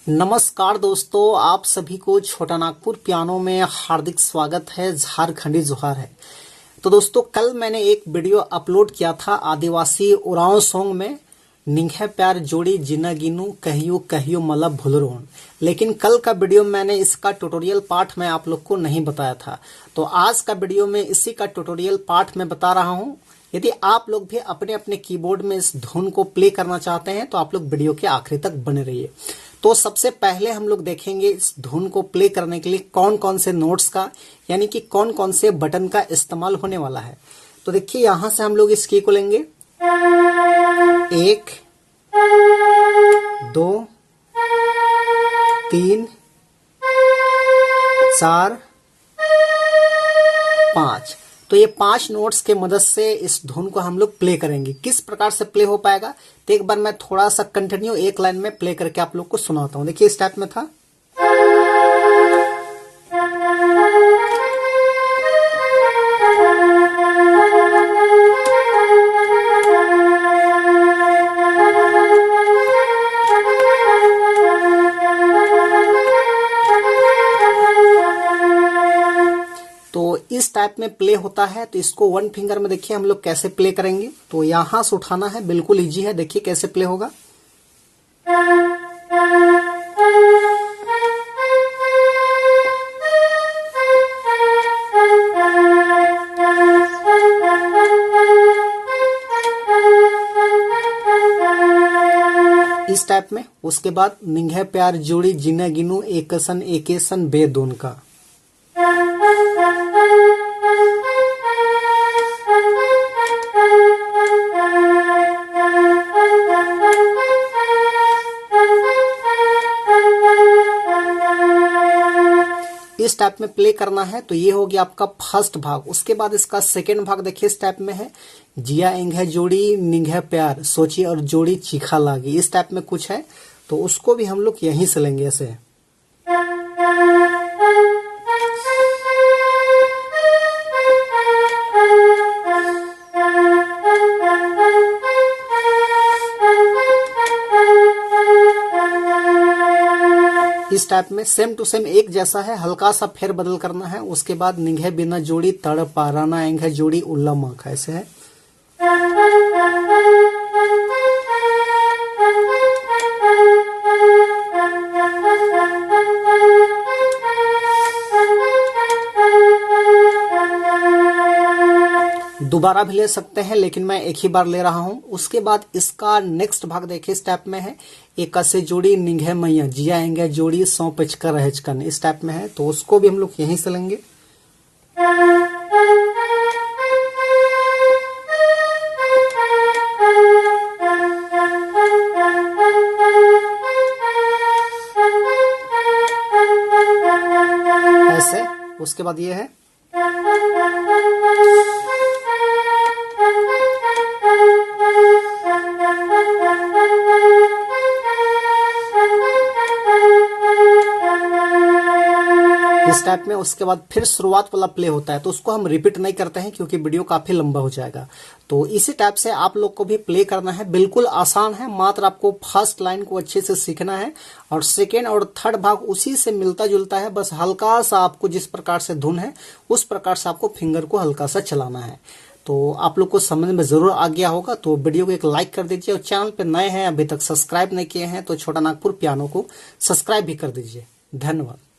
नमस्कार दोस्तों, आप सभी को छोटा नागपुर पियानो में हार्दिक स्वागत है। झारखंडी जोहार है। तो दोस्तों, कल मैंने एक वीडियो अपलोड किया था आदिवासी उरांव सॉन्ग में निंघे प्यार जोड़ी जिना गिनू कहियो कहियो मतलब भूलरोन। लेकिन कल का वीडियो मैंने इसका ट्यूटोरियल पार्ट में आप लोग को नहीं बताया था, तो आज का वीडियो में इसी का ट्यूटोरियल पार्ट में बता रहा हूँ। यदि आप लोग भी अपने अपने कीबोर्ड में इस धुन को प्ले करना चाहते हैं तो आप लोग वीडियो के आखिरी तक बने रहिए। तो सबसे पहले हम लोग देखेंगे इस धुन को प्ले करने के लिए कौन कौन से नोट्स का यानी कि कौन कौन से बटन का इस्तेमाल होने वाला है। तो देखिए, यहां से हम लोग इस की को लेंगे 1 2 3 4 5। तो ये 5 नोट्स के मदद से इस धुन को हम लोग प्ले करेंगे। किस प्रकार से प्ले हो पाएगा तो एक बार मैं थोड़ा सा कंटिन्यू एक लाइन में प्ले करके आप लोग को सुनाता हूं। देखिए, इस टाइप में था। तो इस टाइप में प्ले होता है। तो इसको वन फिंगर में देखिए हम लोग कैसे प्ले करेंगे। तो यहां से उठाना है, बिल्कुल इजी है। देखिए कैसे प्ले होगा। इस टाइप में। उसके बाद निंघे प्यार जोड़ी जिना गिनू एकसन एकेसन बेदोन का। इस टाइप में प्ले करना है। तो ये हो गया आपका फर्स्ट भाग। उसके बाद इसका सेकेंड भाग देखिए इस टाइप में है। जिया इंघे जोड़ी निंघे प्यार सोची और जोड़ी चीखा लागी। इस टाइप में कुछ है, तो उसको भी हम लोग यहीं से लेंगे ऐसे। इस टाइप में सेम टू सेम एक जैसा है, हल्का सा फेर बदल करना है। उसके बाद निंघे बिना जोड़ी तड़ पाराना एंघे जोड़ी उल्ला माखा, ऐसे है। दोबारा भी ले सकते हैं, लेकिन मैं एक ही बार ले रहा हूं। उसके बाद इसका नेक्स्ट भाग देखिए इस टाइप में है। एक से जोड़ी निंघे मैया जिया एंगे जोड़ी सौ पिचका रहचकन। इस टाइप में है, तो उसको भी हम लोग यहीं से लेंगे। ऐसे। उसके बाद ये है। इस टाइप में। उसके बाद फिर शुरुआत वाला प्ले होता है, तो उसको हम रिपीट नहीं करते हैं क्योंकि वीडियो काफी लंबा हो जाएगा। तो इसी टाइप से आप लोग को भी प्ले करना है। बिल्कुल आसान है, मात्र आपको फर्स्ट लाइन को अच्छे से सीखना है और सेकेंड और थर्ड भाग उसी से मिलता जुलता है। बस हल्का सा आपको जिस प्रकार से धुन है उस प्रकार से आपको फिंगर को हल्का सा चलाना है। तो आप लोग को समझ में जरूर आ गया होगा। तो वीडियो को एक लाइक कर दीजिए और चैनल पे नए हैं, अभी तक सब्सक्राइब नहीं किए हैं तो छोटा नागपुर पियानो को सब्सक्राइब भी कर दीजिए। धन्यवाद।